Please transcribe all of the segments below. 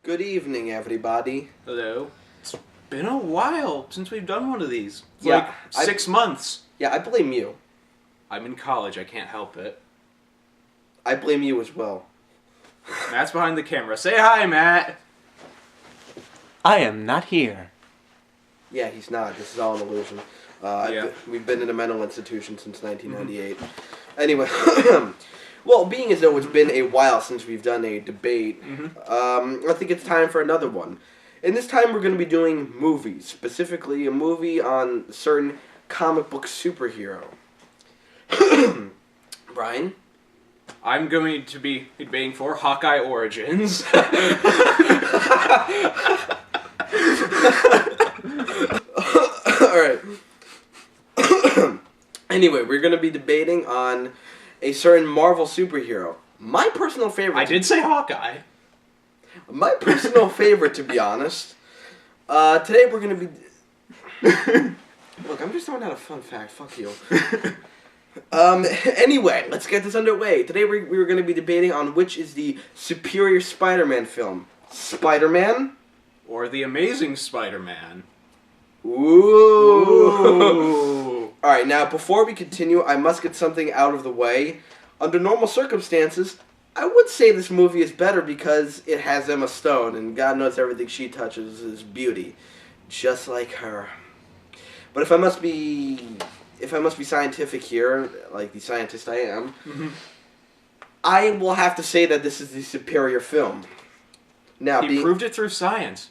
Good evening, everybody. Hello. It's been a while since we've done one of these. It's Yeah, like 6 months. Yeah, I blame you. I'm in college, I can't help it. I blame you as well. Matt's behind the camera. Say hi, Matt! I am not here. Yeah, he's not. This is all an illusion. Yeah. We've been in a mental institution since 1998. Anyway, well, being as though it's been a while since we've done a debate, I think it's time for another one. And this time we're going to be doing movies, specifically a movie on a certain comic book superhero. Brian? I'm going to be debating for Hawkeye Origins. Alright. Anyway, we're going to be debating on a certain Marvel superhero. My personal favorite. I did say Hawkeye. My personal favorite, to be honest. Today we're going to be... Look, I'm just throwing out a fun fact. Fuck you. Anyway, let's get this underway. Today we're going to be debating on which is the superior Spider-Man film. Spider-Man? Or The Amazing Spider-Man. Ooh. Alright, now before we continue, I must get something out of the way. Under normal circumstances, I would say this movie is better because it has Emma Stone, and God knows everything she touches is beauty. Just like her. But if I must be scientific here, like the scientist I am, I will have to say that this is the superior film. Now, He proved it through science.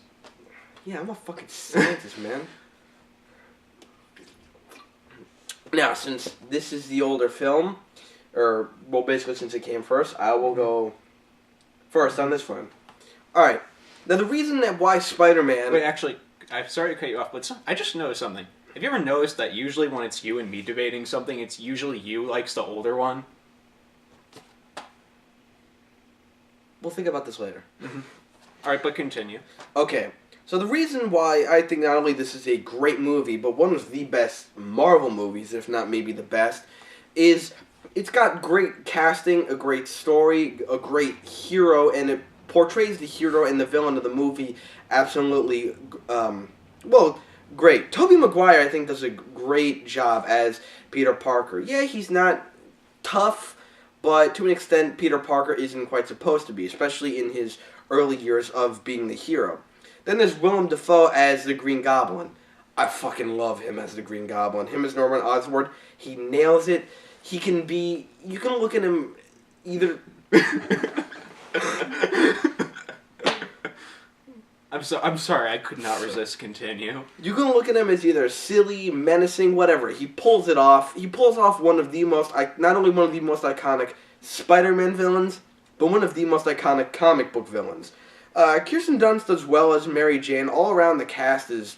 Yeah, I'm a fucking scientist, man. Now, since this is the older film, or, well, basically since it came first, I will go first on this one. Alright, now the reason that why Spider-Man... Wait, actually, I'm sorry to cut you off, but I just noticed something. Have you ever noticed that usually when it's you and me debating something, it's usually you likes the older one? We'll think about this later. Alright, but continue. Okay, so the reason why I think not only this is a great movie, but one of the best Marvel movies, if not maybe the best, is it's got great casting, a great story, a great hero, and it portrays the hero and the villain of the movie absolutely, great. Tobey Maguire, I think, does a great job as Peter Parker. Yeah, he's not tough, but to an extent, Peter Parker isn't quite supposed to be, especially in his early years of being the hero. Then there's Willem Dafoe as the Green Goblin. I fucking love him as the Green Goblin. Him as Norman Osborn, he nails it. He can be... You can look at him either... I'm sorry, I could not resist. Continue. You can look at him as either silly, menacing, whatever. He pulls it off. He pulls off one of the most... Not only one of the most iconic Spider-Man villains, but one of the most iconic comic book villains. Kirsten Dunst does well as Mary Jane. All around the cast is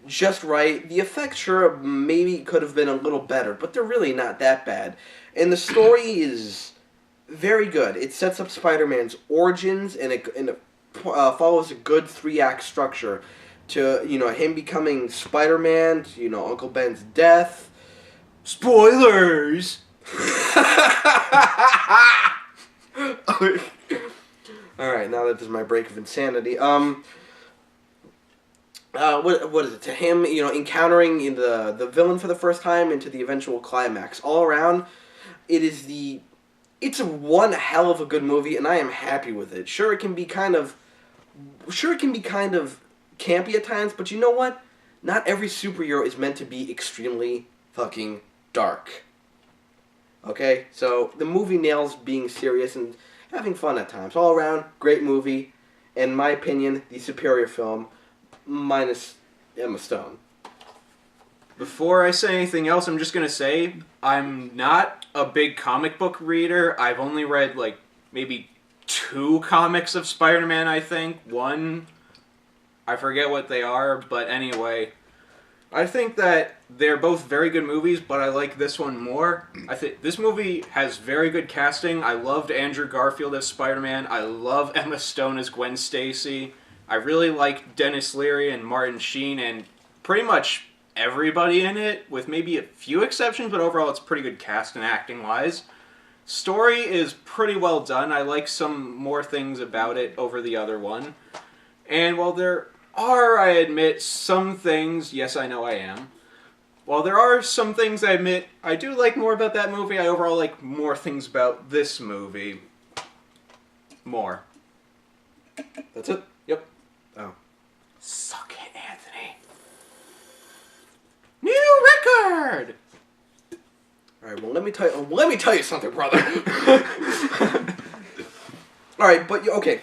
just right. The effects, sure, maybe could have been a little better, but they're really not that bad. And the story is very good. It sets up Spider-Man's origins, and it follows a good 3-act structure to, him becoming Spider-Man, to, Uncle Ben's death. Spoilers! Alright, now that this is my break of insanity. What is it? To him, encountering the villain for the first time and to the eventual climax. All around, it's a one hell of a good movie, and I am happy with it. Sure, it can be kind of campy at times, but you know what? Not every superhero is meant to be extremely fucking dark. Okay? So, the movie nails being serious and having fun at times. All around, great movie. In my opinion, the superior film, minus Emma Stone. Before I say anything else, I'm just going to say I'm not a big comic book reader. I've only read, maybe 2 comics of Spider-Man, I think. One, I forget what they are, but anyway. I think that they're both very good movies, but I like this one more. I think this movie has very good casting. I loved Andrew Garfield as Spider-Man. I love Emma Stone as Gwen Stacy. I really like Dennis Leary and Martin Sheen and pretty much everybody in it, with maybe a few exceptions, but overall it's pretty good cast and acting-wise. Story is pretty well done. I like some more things about it over the other one. And while there are, I admit, some things, yes, I know I am. While there are some things I admit I do like more about that movie, I overall like more things about this movie. More. That's it? Yep. Oh. Suck it, Anthony. New record! Alright, well let me tell you something, brother. Alright, but okay.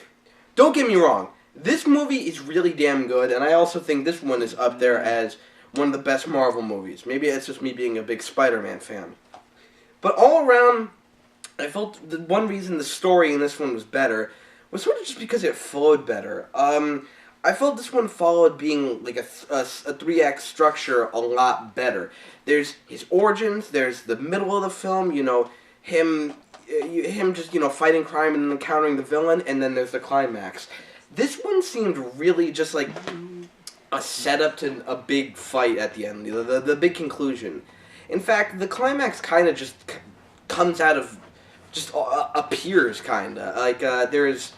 Don't get me wrong. This movie is really damn good, and I also think this one is up there as one of the best Marvel movies. Maybe it's just me being a big Spider-Man fan. But all around, I felt the one reason the story in this one was better was sort of just because it flowed better. I felt this one followed being like a 3-act structure a lot better. There's his origins, there's the middle of the film, you know, him just, you know, fighting crime and encountering the villain, and then there's the climax. This one seemed really just like a setup to a big fight at the end, the big conclusion. In fact, the climax kind of just comes out of, just appears kind of. Like, there's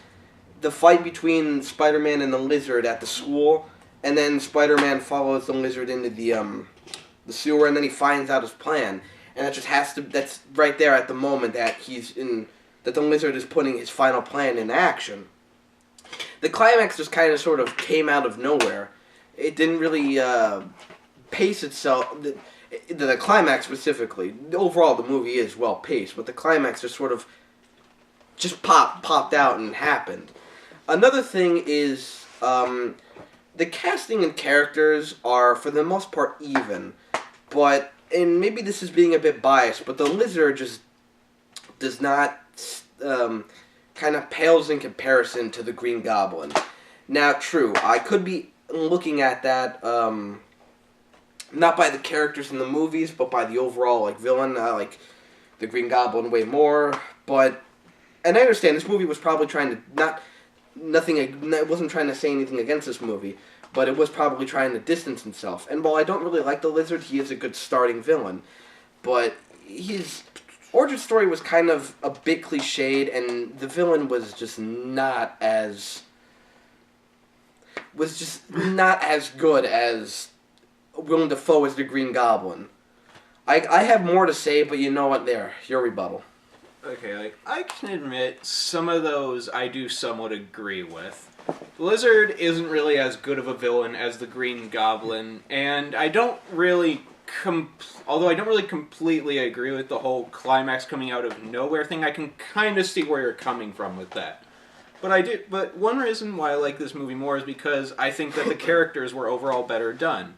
the fight between Spider-Man and the Lizard at the school, and then Spider-Man follows the Lizard into the sewer, and then he finds out his plan. And that just has to, that's right there at the moment that that the Lizard is putting his final plan in action. The climax just kind of sort of came out of nowhere. It didn't really pace itself. The climax specifically. Overall, the movie is well paced, but the climax just sort of just popped out and happened. Another thing is the casting and characters are for the most part even, but and maybe this is being a bit biased, but the Lizard just does not kind of pales in comparison to the Green Goblin. Now, true, I could be looking at that not by the characters in the movies, but by the overall like villain. I like the Green Goblin way more, but and I understand this movie was probably trying to it wasn't trying to say anything against this movie, but it was probably trying to distance himself. And while I don't really like the Lizard, he is a good starting villain, but his origin story was kind of a bit cliched, and the villain was just not as good as Willem Dafoe as the Green Goblin. I have more to say, but you know what? There, your rebuttal. Okay, like, I can admit some of those I do somewhat agree with. The Lizard isn't really as good of a villain as the Green Goblin, and I don't really although I don't really completely agree with the whole climax coming out of nowhere thing, I can kind of see where you're coming from with that. But one reason why I like this movie more is because I think that the characters were overall better done.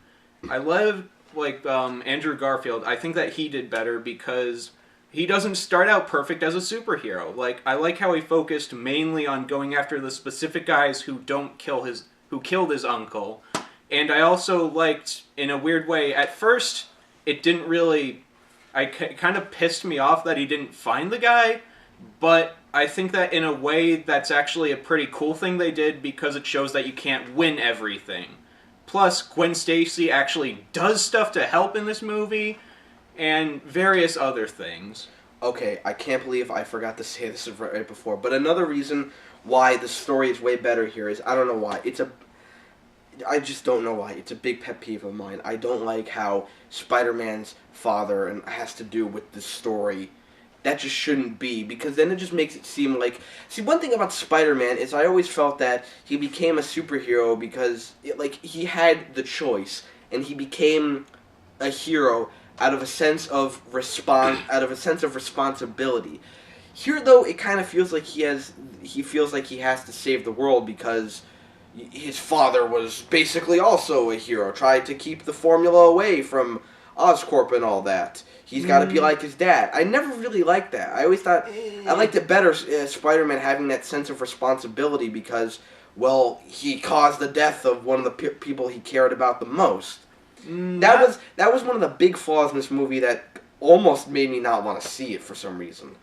I love, like, Andrew Garfield. I think that he did better because he doesn't start out perfect as a superhero. Like, I like how he focused mainly on going after the specific guys who killed his uncle. And I also liked, in a weird way, at first, it didn't really, it kind of pissed me off that he didn't find the guy, but I think that in a way, that's actually a pretty cool thing they did because it shows that you can't win everything. Plus, Gwen Stacy actually does stuff to help in this movie, and various other things. Okay, I can't believe I forgot to say this right before, but another reason why the story is way better here is, I don't know why, I just don't know why. It's a big pet peeve of mine. I don't like how Spider-Man's father has to do with the story. That just shouldn't be, because then it just makes it seem like... See, one thing about Spider-Man is I always felt that he became a superhero because, he had the choice, and he became a hero out of a sense of responsibility. Here, though, it kind of feels like he feels like he has to save the world because his father was basically also a hero, tried to keep the formula away from Oscorp and all that. He's got to be like his dad. I never really liked that. I always thought I liked it better, Spider-Man having that sense of responsibility because, well, he caused the death of one of the people he cared about the most. That was one of the big flaws in this movie that almost made me not want to see it for some reason.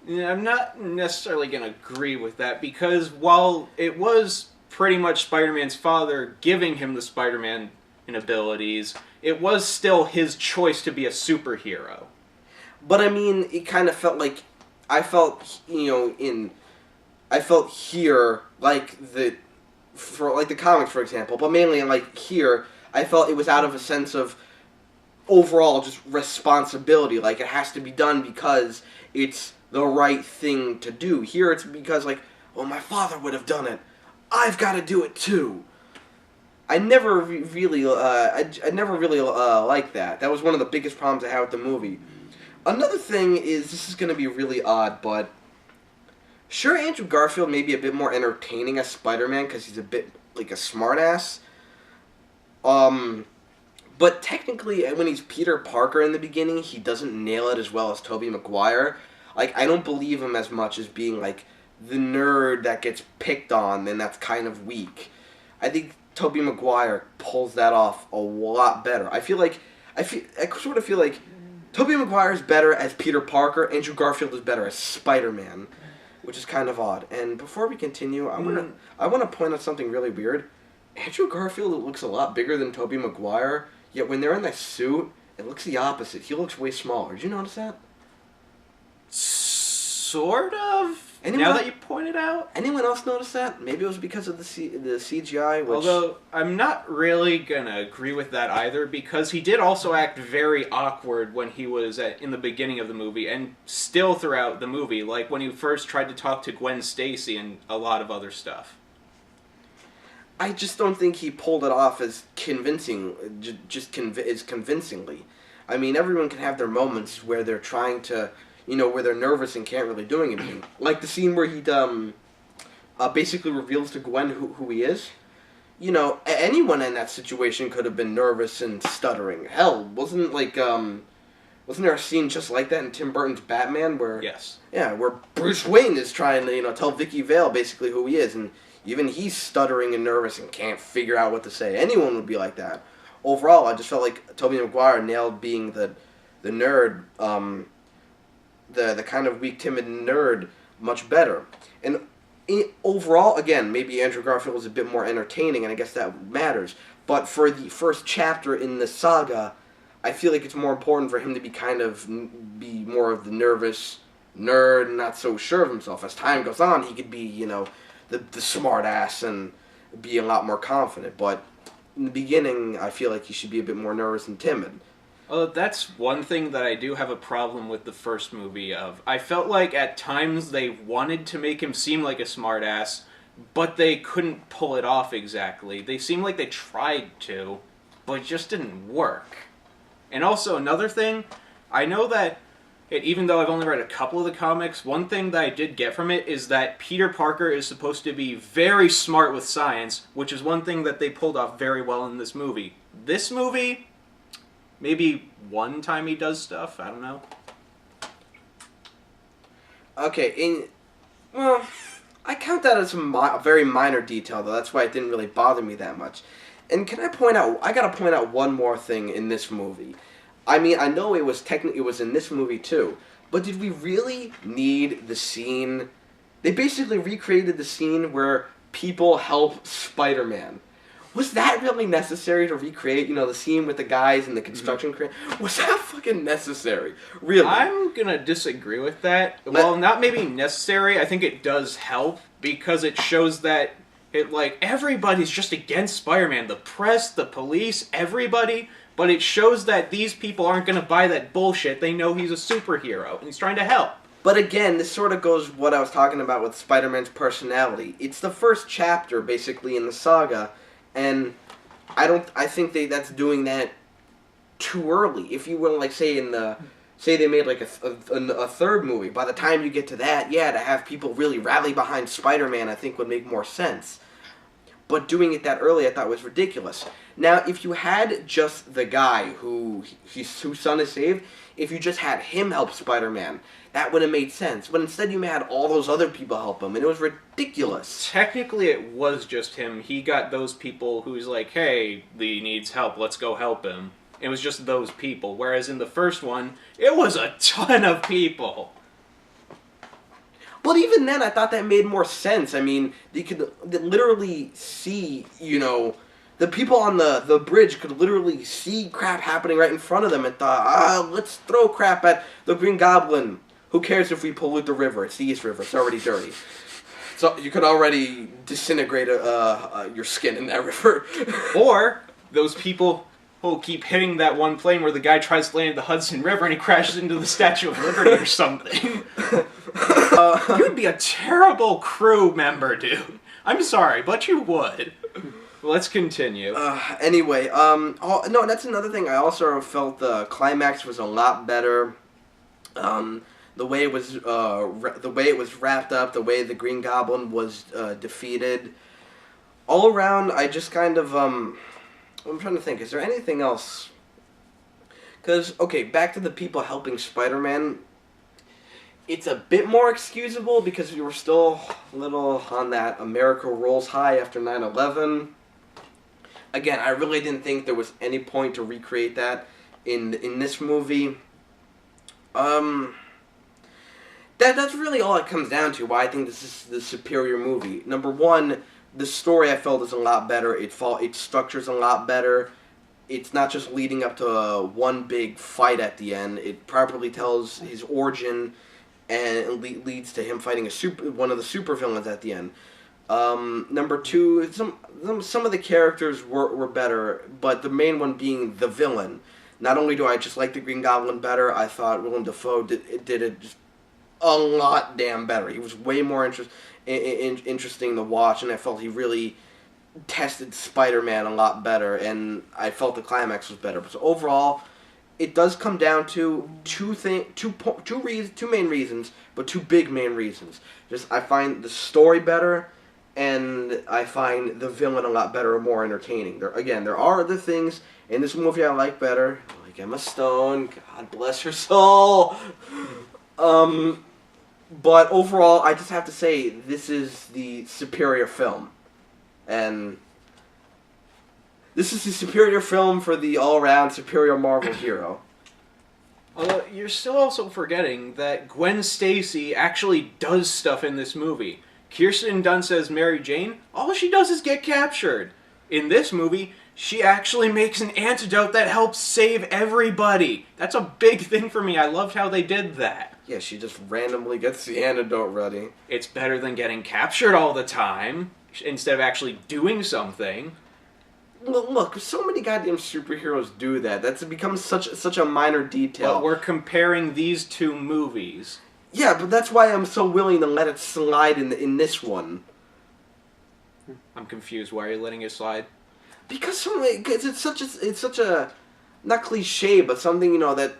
Yeah, I'm not necessarily going to agree with that because while it was pretty much Spider-Man's father giving him the Spider-Man abilities, it was still his choice to be a superhero. But I mean, it kind of felt like I felt, I felt here, for the comics, for example, but mainly like here, I felt it was out of a sense of overall just responsibility. Like, it has to be done because it's the right thing to do. Here it's because, like, well, my father would have done it. I've got to do it too. I never really liked that. That was one of the biggest problems I had with the movie. Another thing is, this is going to be really odd, but sure, Andrew Garfield may be a bit more entertaining as Spider-Man because he's a bit like a smartass. But technically, when he's Peter Parker in the beginning, he doesn't nail it as well as Tobey Maguire. Like, I don't believe him as much as being like the nerd that gets picked on, and that's kind of weak. I think Tobey Maguire pulls that off a lot better. I sort of feel like Tobey Maguire is better as Peter Parker. Andrew Garfield is better as Spider-Man, which is kind of odd. And before we continue, I want to point out something really weird. Andrew Garfield looks a lot bigger than Tobey Maguire, yet when they're in that suit, it looks the opposite. He looks way smaller. Did you notice that? Sort of. Anyone, now that you point it out. Anyone else notice that? Maybe it was because of the CGI. Which... Although, I'm not really gonna agree with that either, because he did also act very awkward when he was in the beginning of the movie, and still throughout the movie, like when he first tried to talk to Gwen Stacy and a lot of other stuff. I just don't think he pulled it off as convincingly. I mean, everyone can have their moments where they're trying to, where they're nervous and can't really do anything. Like the scene where he basically reveals to Gwen who he is. Anyone in that situation could have been nervous and stuttering. Hell, wasn't there a scene just like that in Tim Burton's Batman where... Yes. Yeah, where Bruce Wayne is trying to, tell Vicky Vale basically who he is, and even he's stuttering and nervous and can't figure out what to say. Anyone would be like that. Overall, I just felt like Tobey Maguire nailed being the nerd, the kind of weak, timid nerd much better. And overall, again, maybe Andrew Garfield was a bit more entertaining, and I guess that matters. But for the first chapter in the saga, I feel like it's more important for him to be more of the nervous nerd, not so sure of himself. As time goes on, he could be, the smart ass and be a lot more confident. But in the beginning, I feel like he should be a bit more nervous and timid. Well, that's one thing that I do have a problem with the first movie of. I felt like at times they wanted to make him seem like a smartass, but they couldn't pull it off exactly. They seemed like they tried to, but it just didn't work. And also, another thing, I know that even though I've only read a couple of the comics, one thing that I did get from it is that Peter Parker is supposed to be very smart with science, which is one thing that they pulled off very well in this movie. This movie, maybe one time he does stuff, I don't know. Okay, I count that as a very minor detail, though. That's why it didn't really bother me that much. And I gotta point out one more thing in this movie. I mean, I know it was in this movie too, but did we really need the scene? They basically recreated the scene where people help Spider-Man. Was that really necessary to recreate, the scene with the guys in the construction crane? Was that fucking necessary? Really? I'm gonna disagree with that. Well, not maybe necessary, I think it does help, because it shows that everybody's just against Spider-Man. The press, the police, everybody. But it shows that these people aren't going to buy that bullshit. They know he's a superhero, and he's trying to help. But again, this sort of goes what I was talking about with Spider-Man's personality. It's the first chapter, basically, in the saga, and I think that's doing that too early. If you will, say they made a third movie, by the time you get to that, to have people really rally behind Spider-Man, I think would make more sense. But doing it that early, I thought was ridiculous. Now, if you had just the guy whose son is saved, if you just had him help Spider-Man, that would have made sense. But instead, you had all those other people help him, and it was ridiculous. Technically, it was just him. He got those people who's like, hey, he needs help, let's go help him. It was just those people. Whereas in the first one, it was a ton of people. But even then, I thought that made more sense. I mean, they could literally see, the people on the bridge could literally see crap happening right in front of them and thought, let's throw crap at the Green Goblin. Who cares if we pollute the river? It's the East River. It's already dirty. So you could already disintegrate your skin in that river. Or those people who keep hitting that one plane where the guy tries to land in the Hudson River and he crashes into the Statue of Liberty or something. You'd be a terrible crew member, dude. I'm sorry, but you would. Let's continue. Anyway, no, that's another thing. I also felt the climax was a lot better. The way it was wrapped up, the way the Green Goblin was defeated. All around, I just kind of I'm trying to think. Is there anything else? Because okay, back to the people helping Spider-Man. It's a bit more excusable because we were still a little on that America rolls high after 9/11. Again, I really didn't think there was any point to recreate that in this movie. That's really all it comes down to. Why I think this is the superior movie. Number one, the story I felt is a lot better. It structures a lot better. It's not just leading up to one big fight at the end. It properly tells his origin, and it leads to him fighting one of the supervillains at the end. Number two, some of the characters were better, but the main one being the villain. Not only do I just like the Green Goblin better, I thought Willem Dafoe did it just a lot damn better. He was way more interesting to watch, and I felt he really tested Spider-Man a lot better, and I felt the climax was better. So overall, it does come down to two main reasons, but two big main reasons. Just I find the story better, and I find the villain a lot better and more entertaining. There are other things in this movie I like better, like Emma Stone. God bless her soul. But overall, I just have to say this is the superior film, and this is the superior film for the all-around superior Marvel hero. Although you're still also forgetting that Gwen Stacy actually does stuff in this movie. Kirsten Dunst as Mary Jane, all she does is get captured. In this movie, she actually makes an antidote that helps save everybody. That's a big thing for me. I loved how they did that. Yeah, she just randomly gets the antidote ready. It's better than getting captured all the time, instead of actually doing something. Look, so many goddamn superheroes do that. That's become such a minor detail. But we're comparing these two movies. Yeah, but that's why I'm so willing to let it slide in this one. I'm confused. Why are you letting it slide? Because it's such a not cliche, but something that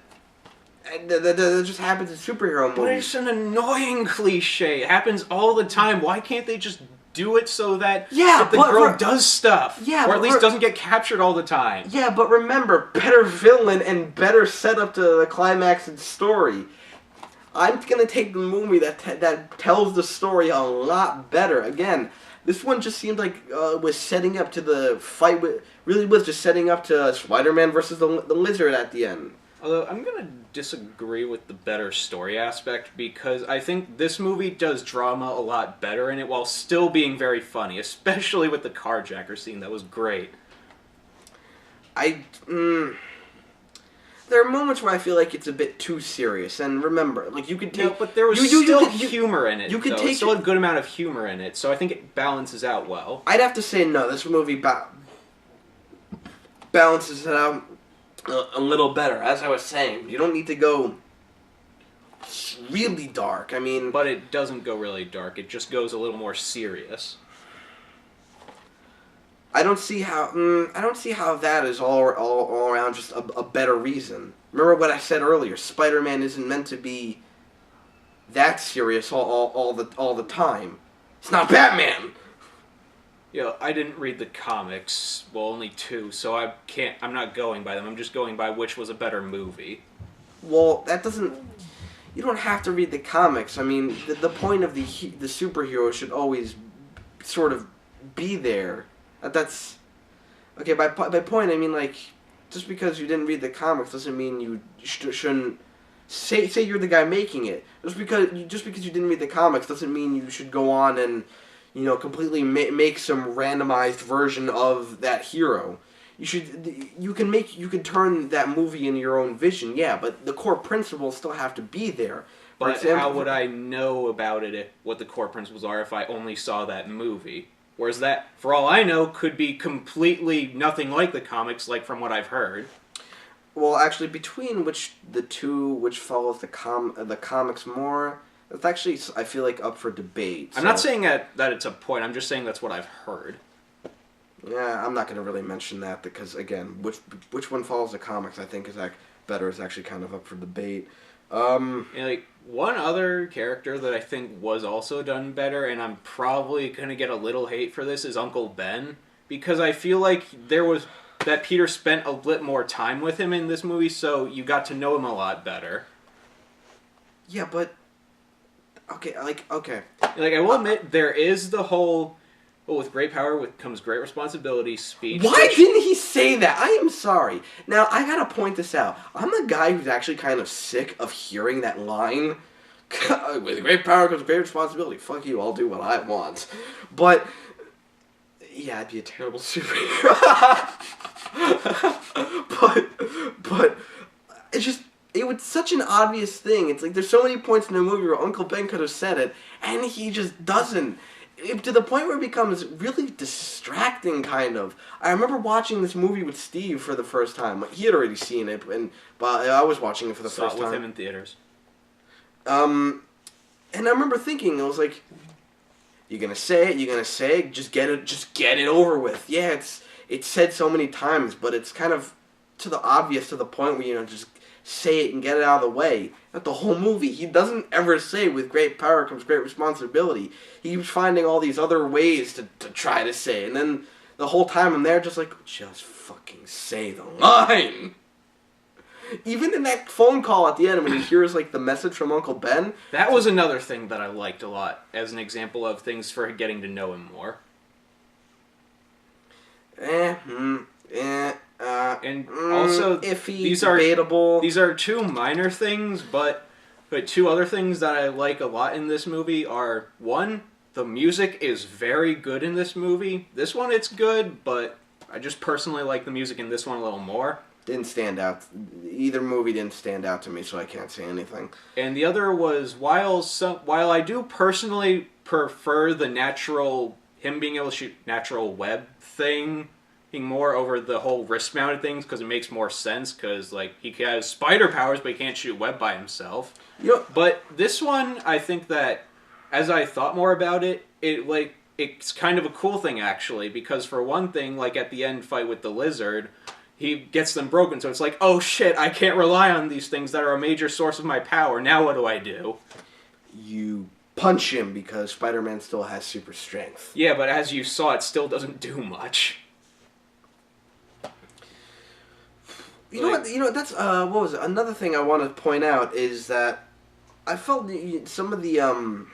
just happens in superhero movies. But it's an annoying cliche. It happens all the time. Why can't they just do it so that the girl does stuff? Yeah, or at least doesn't get captured all the time. Yeah, but remember, better villain and better setup to the climax and story. I'm gonna take the movie that tells the story a lot better. Again, this one just seemed like was setting up to the fight. Really was just setting up to Spider-Man versus the Lizard at the end. Although I'm gonna disagree with the better story aspect, because I think this movie does drama a lot better in it while still being very funny, especially with the carjacker scene. That was great. There are moments where I feel like it's a bit too serious, and remember, like you could take. No, but there was still humor in it. You could take still a good amount of humor in it, so I think it balances out well. I'd have to say no. This movie balances it out a little better. As I was saying, you don't need to go really dark. I mean, but it doesn't go really dark. It just goes a little more serious. I don't see how that is all around just a better reason. Remember what I said earlier. Spider-Man isn't meant to be that serious all the time. It's not Batman. Yeah, I didn't read the comics. Well, only 2, so I'm not going by them. I'm just going by which was a better movie. Well, that doesn't. You don't have to read the comics. I mean, the point of the superhero should always sort of be there. That's okay. By point, I mean like just because you didn't read the comics doesn't mean you shouldn't say you're the guy making it. Just because you didn't read the comics doesn't mean you should go on and completely make some randomized version of that hero. You can turn that movie into your own vision, yeah, but the core principles still have to be there. But example, how would I know about it, what the core principles are, if I only saw that movie? Whereas that, for all I know, could be completely nothing like the comics, like from what I've heard. Well, actually, between which follows the comics more, it's actually, I feel like, up for debate. I'm not saying that it's a point. I'm just saying that's what I've heard. Yeah, I'm not going to really mention that because, again, which one follows the comics, I think, is better is actually kind of up for debate. And, like, one other character that I think was also done better, and I'm probably going to get a little hate for this, is Uncle Ben. Because I feel like that Peter spent a bit more time with him in this movie, so you got to know him a lot better. Yeah, but... Okay. Like, I will admit, there is the whole... Well, with great power comes great responsibility speech. Why didn't he say that? I am sorry. Now, I gotta point this out. I'm a guy who's actually kind of sick of hearing that line. With great power comes great responsibility. Fuck you, I'll do what I want. But, yeah, I'd be a terrible superhero. but, it's just, it was such an obvious thing. It's like, there's so many points in the movie where Uncle Ben could have said it, and he just doesn't. To the point where it becomes really distracting, kind of. I remember watching this movie with Steve for the first time. He had already seen it, but I was watching it for the first time. Saw it with him in theaters. And I remember thinking, I was like, "You're gonna say it. Just get it over with." Yeah, it's said so many times, but it's kind of to the point where just say it and get it out of the way. Not the whole movie. He doesn't ever say, with great power comes great responsibility. He was finding all these other ways to try to say it. And then the whole time I'm there just like, just fucking say the line. Even in that phone call at the end when he hears like the message from Uncle Ben. That was another thing that I liked a lot as an example of things for getting to know him more. And also, iffy, these debatable. These are two minor things, but two other things that I like a lot in this movie are, one, the music is very good in this movie. This one, it's good, but I just personally like the music in this one a little more. Didn't stand out. Either movie didn't stand out to me, so I can't say anything. And the other was, while I do personally prefer the him being able to shoot natural web thing more over the whole wrist-mounted things, because it makes more sense, because like he has spider powers but he can't shoot web by himself. Yep. But this one, I think that as I thought more about it, it's kind of a cool thing actually, because for one thing, like at the end fight with the lizard, he gets them broken, so it's like, oh shit, I can't rely on these things that are a major source of my power. Now what do I do? You punch him because Spider-Man still has super strength. Yeah, but as you saw, it still doesn't do much. You know what? That's what was it? Another thing I want to point out is that I felt some of the I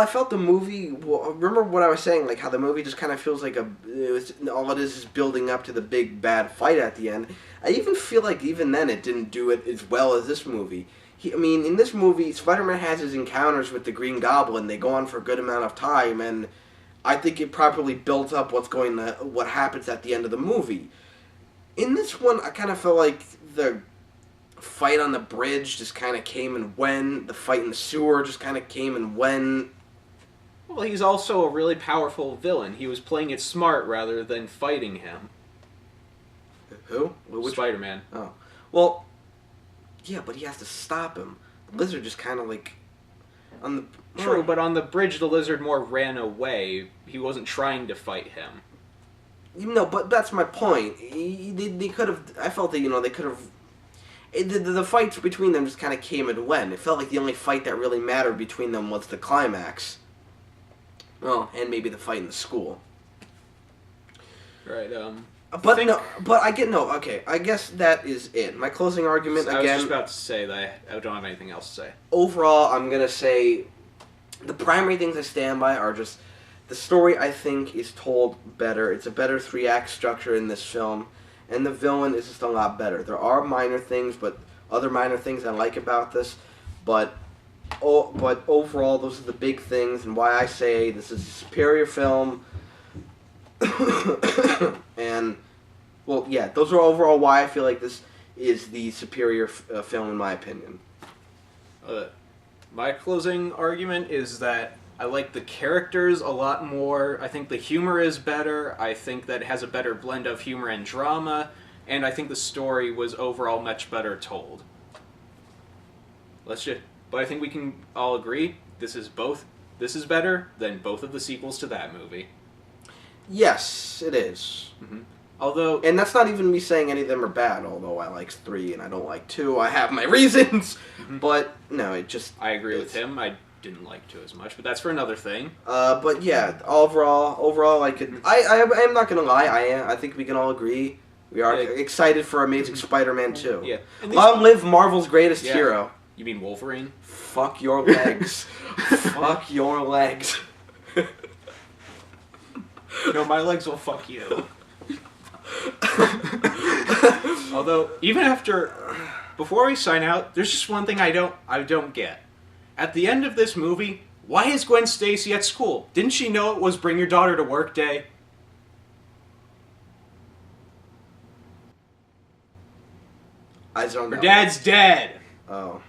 felt the movie. Well, remember what I was saying, like how the movie just kind of feels like all it is building up to the big bad fight at the end. I even feel like even then it didn't do it as well as this movie. In this movie, Spider-Man has his encounters with the Green Goblin. They go on for a good amount of time, and I think it properly built up what happens at the end of the movie. In this one, I kind of felt like the fight on the bridge just kind of came and went. The fight in the sewer just kind of came and went. Well, he's also a really powerful villain. He was playing it smart rather than fighting him. Who? Spider-Man. Oh. Well, yeah, but he has to stop him. The lizard just kind of like... True, but on the bridge, the lizard more ran away. He wasn't trying to fight him. No, but that's my point. They could have... I felt that, they could have... The fights between them just kind of came and went. It felt like the only fight that really mattered between them was the climax. Well, and maybe the fight in the school. Right, I guess that is it. My closing argument, again... I was just about to say that I don't have anything else to say. Overall, I'm going to say the primary things I stand by are just... The story, I think, is told better. It's a better 3-act structure in this film. And the villain is just a lot better. There are minor things, other minor things I like about this. But overall, those are the big things, and why I say this is a superior film. And, well, yeah, those are overall why I feel like this is the superior film in my opinion. My closing argument is that I like the characters a lot more. I think the humor is better. I think that it has a better blend of humor and drama. And I think the story was overall much better told. But I think we can all agree this is better than both of the sequels to that movie. Yes, it is. Although, And that's not even me saying any of them are bad, although I like 3 and I don't like 2. I have my reasons. But, no, it just... I agree with him. I didn't like 2 as much, but that's for another thing. But yeah, overall, I could... I am not going to lie. I think we can all agree. We are excited for Amazing Spider-Man 2. Yeah. Long live Marvel's greatest hero. You mean Wolverine? Fuck your legs. Fuck your legs. No, my legs will fuck you. Although, before we sign out, there's just one thing I don't get. At the end of this movie, why is Gwen Stacy at school? Didn't she know it was Bring Your Daughter to Work Day? I don't know. Her dad's dead. Oh.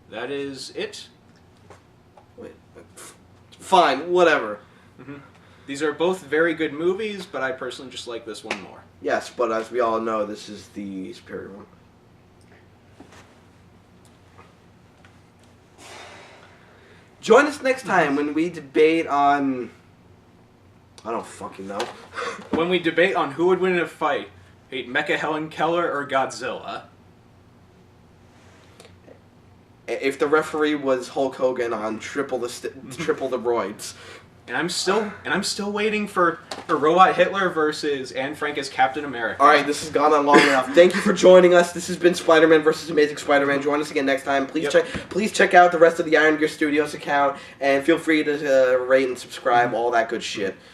That is it. Wait. Fine, whatever. These are both very good movies, but I personally just like this one more. Yes, but as we all know, this is the superior one. Join us next time when we debate on... I don't fucking know. When we debate on who would win in a fight, Mecha Helen Keller or Godzilla. If the referee was Hulk Hogan on triple the roids. And I'm still waiting for Robot Hitler versus Anne Frank as Captain America. Alright, this has gone on long enough. Thank you for joining us. This has been Spider-Man vs. Amazing Spider-Man. Join us again next time. Please check out the rest of the Iron Gear Studios account, and feel free to rate and subscribe, all that good shit.